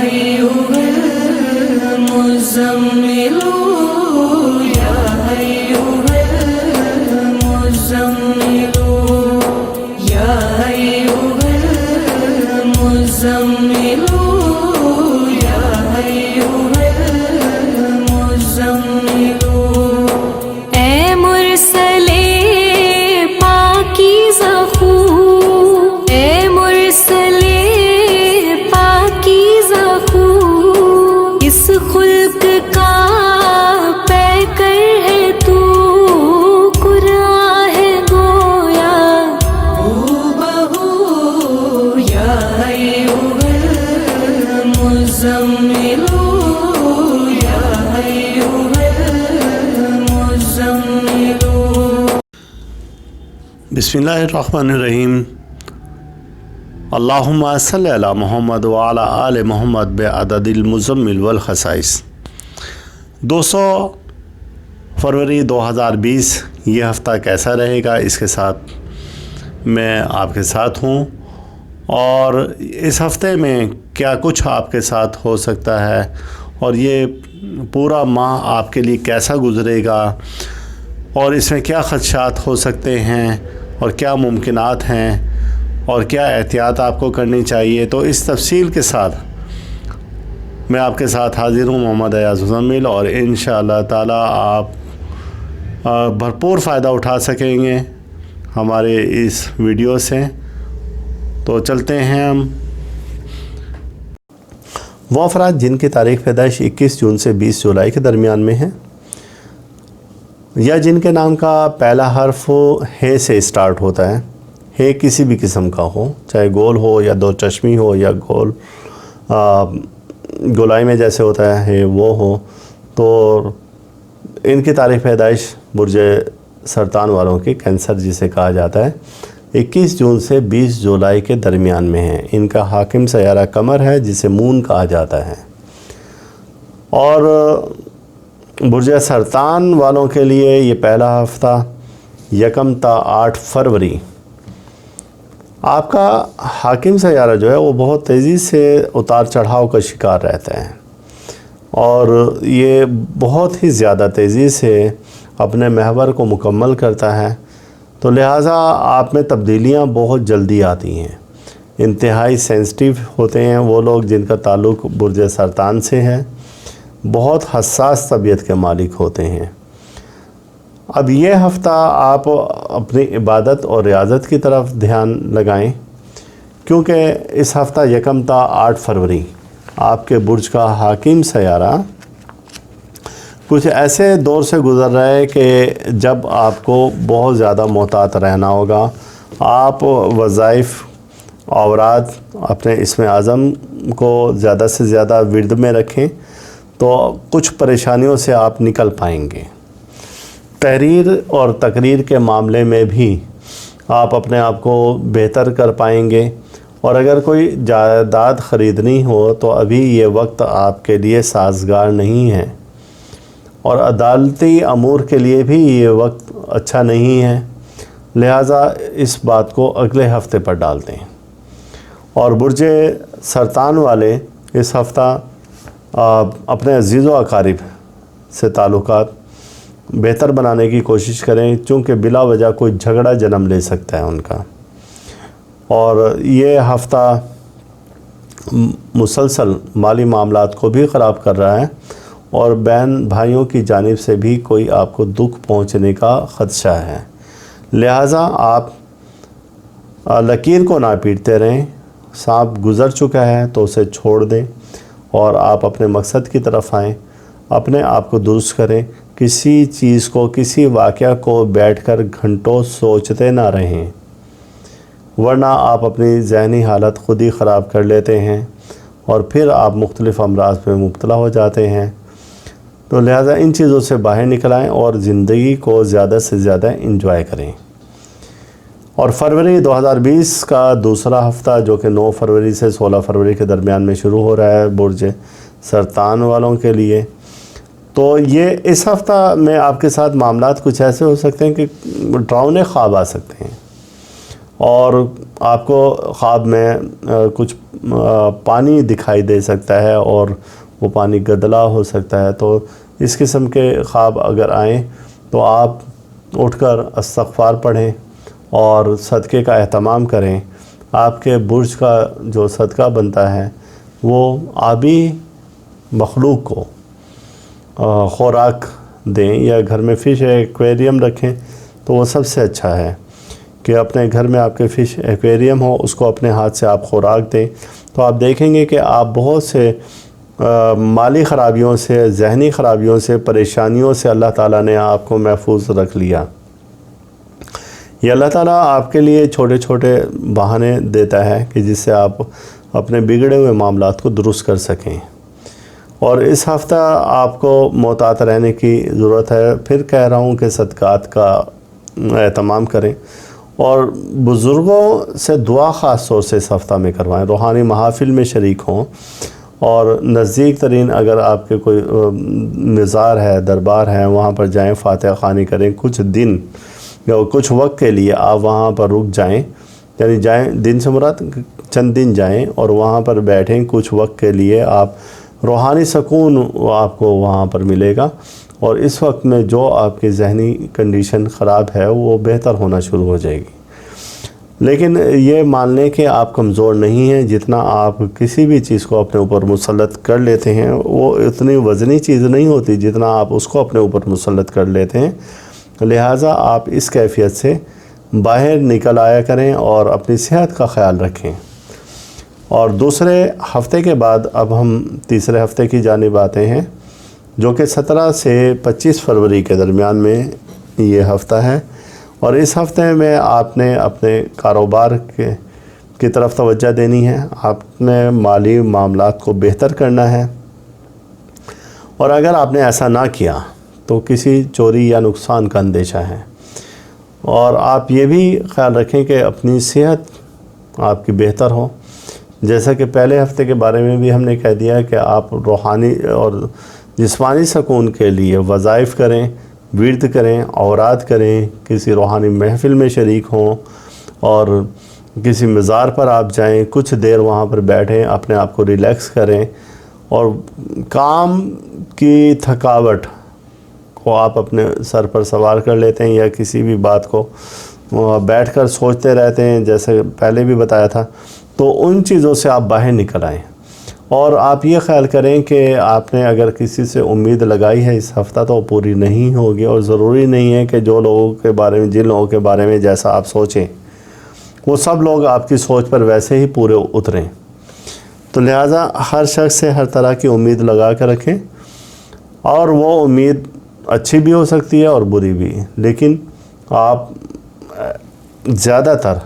أيها المزمل يا أيها المزمل يا أيها المزمل يا أيها المزمل اے مرسلے پاکیزہ خو، اے مرسلے پاکیزہ خو، اس خلق کا پیکر ہے تو، قرآن ہے گویا بہو یا أيها المزمل یا أيها المزمل. بسم اللہ الرحمن الرحیم. اللہم صلی علی محمد وعلی آل محمد بعدد المزمل والخصائص. 200 فروری 2020 یہ ہفتہ کیسا رہے گا، اس کے ساتھ میں آپ کے ساتھ ہوں، اور اس ہفتے میں کیا کچھ آپ کے ساتھ ہو سکتا ہے، اور یہ پورا ماہ آپ کے لیے کیسا گزرے گا، اور اس میں کیا خدشات ہو سکتے ہیں، اور کیا ممکنات ہیں، اور کیا احتیاط آپ کو کرنی چاہیے. تو اس تفصیل کے ساتھ میں آپ کے ساتھ حاضر ہوں، محمد ایاز مزمل، اور انشاءاللہ تعالی آپ بھرپور فائدہ اٹھا سکیں گے ہمارے اس ویڈیو سے. تو چلتے ہیں ہم. وہ افراد جن کی تاریخ پیدائش 21 جون سے 20 جولائی کے درمیان میں ہے، یا جن کے نام کا پہلا حرف ہے سے اسٹارٹ ہوتا ہے، ہے کسی بھی قسم کا ہو، چاہے گول ہو یا دو چشمی ہو یا گول گولائی میں جیسے ہوتا ہے وہ ہو، تو ان کی تاریخ پیدائش برج سرطان والوں کی، کینسر جسے کہا جاتا ہے، 21 جون سے 20 جولائی کے درمیان میں ہے. ان کا حاکم سیارہ قمر ہے جسے مون کہا جاتا ہے. اور برج سرطان والوں کے لیے یہ پہلا ہفتہ 1 تا 8 فروری. آپ کا حاکم سیارہ جو ہے وہ بہت تیزی سے اتار چڑھاؤ کا شکار رہتا ہے، اور یہ بہت ہی زیادہ تیزی سے اپنے محور کو مکمل کرتا ہے. تو لہٰذا آپ میں تبدیلیاں بہت جلدی آتی ہیں. انتہائی سینسٹیو ہوتے ہیں وہ لوگ جن کا تعلق برج سرطان سے ہے، بہت حساس طبیعت کے مالک ہوتے ہیں. اب یہ ہفتہ آپ اپنی عبادت اور ریاضت کی طرف دھیان لگائیں، کیونکہ اس ہفتہ 1 تا 8 فروری آپ کے برج کا حاکم سیارہ کچھ ایسے دور سے گزر رہا ہے کہ جب آپ کو بہت زیادہ محتاط رہنا ہوگا. آپ وظائف، اوراد، اپنے اسم اعظم کو زیادہ سے زیادہ ورد میں رکھیں تو کچھ پریشانیوں سے آپ نکل پائیں گے. تحریر اور تقریر کے معاملے میں بھی آپ اپنے آپ کو بہتر کر پائیں گے. اور اگر کوئی جائیداد خریدنی ہو تو ابھی یہ وقت آپ کے لیے سازگار نہیں ہے، اور عدالتی امور کے لیے بھی یہ وقت اچھا نہیں ہے. لہٰذا اس بات کو اگلے ہفتے پر ڈال دیں. اور برج سرطان والے اس ہفتہ اپنے عزیز و اقارب سے تعلقات بہتر بنانے کی کوشش کریں، چونکہ بلا وجہ کوئی جھگڑا جنم لے سکتا ہے ان کا. اور یہ ہفتہ مسلسل مالی معاملات کو بھی خراب کر رہا ہے، اور بہن بھائیوں کی جانب سے بھی کوئی آپ کو دکھ پہنچنے کا خدشہ ہے. لہٰذا آپ لکیر کو نہ پیٹتے رہیں. سانپ گزر چکا ہے تو اسے چھوڑ دیں، اور آپ اپنے مقصد کی طرف آئیں. اپنے آپ کو درست کریں. کسی چیز کو، کسی واقعہ کو بیٹھ کر گھنٹوں سوچتے نہ رہیں، ورنہ آپ اپنی ذہنی حالت خود ہی خراب کر لیتے ہیں، اور پھر آپ مختلف امراض میں مبتلا ہو جاتے ہیں. تو لہٰذا ان چیزوں سے باہر نکل آئیں اور زندگی کو زیادہ سے زیادہ انجوائے کریں. اور فروری 2020 کا دوسرا ہفتہ جو کہ 9 فروری سے 16 فروری کے درمیان میں شروع ہو رہا ہے برج سرطان والوں کے لیے، تو یہ اس ہفتہ میں آپ کے ساتھ معاملات کچھ ایسے ہو سکتے ہیں کہ ڈراؤنے خواب آ سکتے ہیں. اور آپ کو خواب میں کچھ پانی دکھائی دے سکتا ہے اور وہ پانی گدلا ہو سکتا ہے، تو اس قسم کے خواب اگر آئیں تو آپ اٹھ کر استغفار پڑھیں اور صدقے کا اہتمام کریں۔ آپ کے برج کا جو صدقہ بنتا ہے وہ آبی مخلوق کو خوراک دیں، یا گھر میں فش ایکویریم رکھیں تو وہ سب سے اچھا ہے کہ اپنے گھر میں آپ کے فش ایکویریم ہو، اس کو اپنے ہاتھ سے آپ خوراک دیں، تو آپ دیکھیں گے کہ آپ بہت سے مالی خرابیوں سے، ذہنی خرابیوں سے، پریشانیوں سے اللہ تعالیٰ نے آپ کو محفوظ رکھ لیا۔ یہ اللہ تعالیٰ آپ کے لیے چھوٹے چھوٹے بہانے دیتا ہے کہ جس سے آپ اپنے بگڑے ہوئے معاملات کو درست کر سکیں۔ اور اس ہفتہ آپ کو محتاط رہنے کی ضرورت ہے۔ پھر کہہ رہا ہوں کہ صدقات کا اہتمام کریں اور بزرگوں سے دعا خاص طور سے اس ہفتہ میں کروائیں، روحانی محافل میں شریک ہوں، اور نزدیک ترین اگر آپ کے کوئی مزار ہے، دربار ہے، وہاں پر جائیں، فاتحہ خوانی کریں، کچھ دن یا کچھ وقت کے لیے آپ وہاں پر رک جائیں، یعنی جائیں، دن سے مراد چند دن جائیں اور وہاں پر بیٹھیں کچھ وقت کے لیے، آپ روحانی سکون آپ کو وہاں پر ملے گا، اور اس وقت میں جو آپ کی ذہنی کنڈیشن خراب ہے وہ بہتر ہونا شروع ہو جائے گی۔ لیکن یہ مان لیں کہ آپ کمزور نہیں ہیں، جتنا آپ کسی بھی چیز کو اپنے اوپر مسلط کر لیتے ہیں وہ اتنی وزنی چیز نہیں ہوتی جتنا آپ اس کو اپنے اوپر مسلط کر لیتے ہیں، لہٰذا آپ اس کیفیت سے باہر نکل آیا کریں اور اپنی صحت کا خیال رکھیں۔ اور دوسرے ہفتے کے بعد اب ہم تیسرے ہفتے کی جانب آتے ہیں، جو کہ 17 سے 25 فروری کے درمیان میں یہ ہفتہ ہے، اور اس ہفتے میں آپ نے اپنے کاروبار کی طرف توجہ دینی ہے، آپ نے مالی معاملات کو بہتر کرنا ہے، اور اگر آپ نے ایسا نہ کیا تو کسی چوری یا نقصان کا اندیشہ ہے۔ اور آپ یہ بھی خیال رکھیں کہ اپنی صحت آپ کی بہتر ہو، جیسا کہ پہلے ہفتے کے بارے میں بھی ہم نے کہہ دیا کہ آپ روحانی اور جسمانی سکون کے لیے وظائف کریں، ورد کریں، اوراد کریں، کسی روحانی محفل میں شریک ہوں، اور کسی مزار پر آپ جائیں، کچھ دیر وہاں پر بیٹھیں، اپنے آپ کو ریلیکس کریں، اور کام کی تھکاوٹ کو آپ اپنے سر پر سوار کر لیتے ہیں، یا کسی بھی بات کو بیٹھ کر سوچتے رہتے ہیں، جیسے پہلے بھی بتایا تھا، تو ان چیزوں سے آپ باہر نکل آئیں۔ اور آپ یہ خیال کریں کہ آپ نے اگر کسی سے امید لگائی ہے اس ہفتہ تو پوری نہیں ہوگی، اور ضروری نہیں ہے کہ جو لوگوں کے بارے میں، جن لوگوں کے بارے میں جیسا آپ سوچیں وہ سب لوگ آپ کی سوچ پر ویسے ہی پورے اتریں۔ تو لہٰذا ہر شخص سے ہر طرح کی امید لگا کر رکھیں، اور وہ امید اچھی بھی ہو سکتی ہے اور بری بھی، لیکن آپ زیادہ تر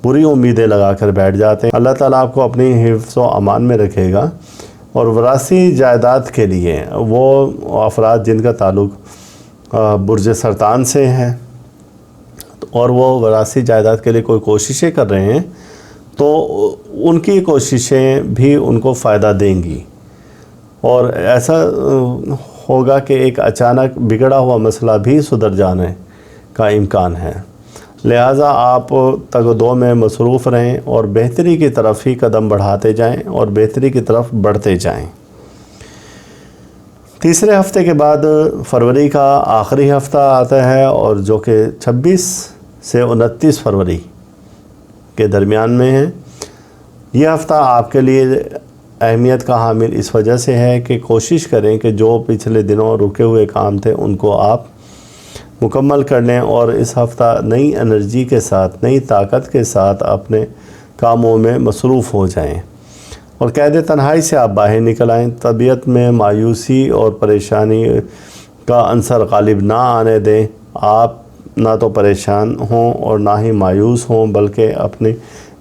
بری امیدیں لگا کر بیٹھ جاتے ہیں۔ اللہ تعالیٰ آپ کو اپنی حفظ و امان میں رکھے گا، اور وراثی جائیداد کے لیے وہ افراد جن کا تعلق برج سرطان سے ہے اور وہ وراثی جائیداد کے لیے کوئی کوششیں کر رہے ہیں، تو ان کی کوششیں بھی ان کو فائدہ دیں گی، اور ایسا ہوگا کہ ایک اچانک بگڑا ہوا مسئلہ بھی سدھر جانے کا امکان ہے۔ لہٰذا آپ تگ و دو میں مصروف رہیں اور بہتری کی طرف ہی قدم بڑھاتے جائیں اور بہتری کی طرف بڑھتے جائیں۔ تیسرے ہفتے کے بعد فروری کا آخری ہفتہ آتا ہے، اور جو کہ 26 سے 29 فروری کے درمیان میں ہے۔ یہ ہفتہ آپ کے لیے اہمیت کا حامل اس وجہ سے ہے کہ کوشش کریں کہ جو پچھلے دنوں رکے ہوئے کام تھے ان کو آپ مکمل کر لیں، اور اس ہفتہ نئی انرجی کے ساتھ، نئی طاقت کے ساتھ اپنے کاموں میں مصروف ہو جائیں، اور قید تنہائی سے آپ باہر نکل آئیں۔ طبیعت میں مایوسی اور پریشانی کا عنصر غالب نہ آنے دیں۔ آپ نہ تو پریشان ہوں اور نہ ہی مایوس ہوں، بلکہ اپنی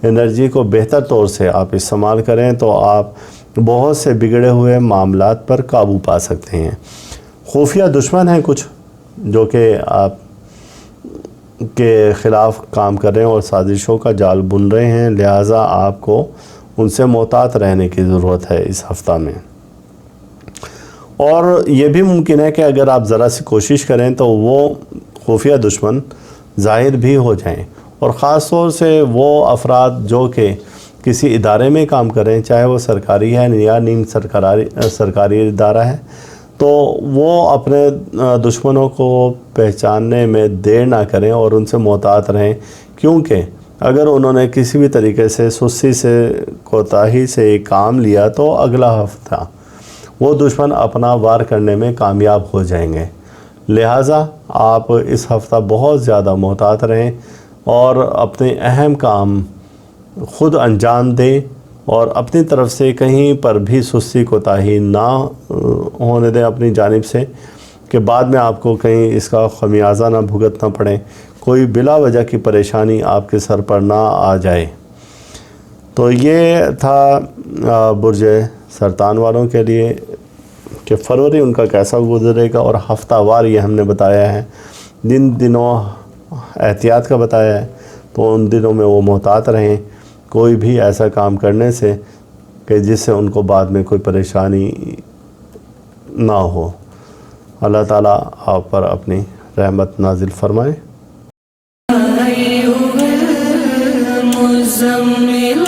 انرجی کو بہتر طور سے آپ استعمال کریں تو آپ بہت سے بگڑے ہوئے معاملات پر قابو پا سکتے ہیں۔ خفیہ دشمن ہیں کچھ جو کہ آپ کے خلاف کام کر رہے ہیں اور سازشوں کا جال بن رہے ہیں، لہٰذا آپ کو ان سے محتاط رہنے کی ضرورت ہے اس ہفتہ میں۔ اور یہ بھی ممکن ہے کہ اگر آپ ذرا سی کوشش کریں تو وہ خفیہ دشمن ظاہر بھی ہو جائیں، اور خاص طور سے وہ افراد جو کہ کسی ادارے میں کام کریں، چاہے وہ سرکاری ہے یا نیم سرکاری ادارہ ہے، تو وہ اپنے دشمنوں کو پہچاننے میں دیر نہ کریں اور ان سے محتاط رہیں، کیونکہ اگر انہوں نے کسی بھی طریقے سے سستی سے کوتاہی سے ایک کام لیا تو اگلا ہفتہ وہ دشمن اپنا وار کرنے میں کامیاب ہو جائیں گے۔ لہٰذا آپ اس ہفتہ بہت زیادہ محتاط رہیں اور اپنے اہم کام خود انجام دیں اور اپنی طرف سے کہیں پر بھی سستی کوتاہی نہ ہونے دیں اپنی جانب سے، کہ بعد میں آپ کو کہیں اس کا خمیازہ نہ بھگتنا پڑے، کوئی بلا وجہ کی پریشانی آپ کے سر پر نہ آ جائے۔ تو یہ تھا برج سرطان والوں کے لیے کہ فروری ان کا کیسا گزرے گا، اور ہفتہ وار یہ ہم نے بتایا ہے، جن دنوں احتیاط کا بتایا ہے تو ان دنوں میں وہ محتاط رہیں کوئی بھی ایسا کام کرنے سے کہ جس سے ان کو بعد میں کوئی پریشانی نہ ہو۔ اللہ تعالیٰ آپ پر اپنی رحمت نازل فرمائے۔ أيها المزمل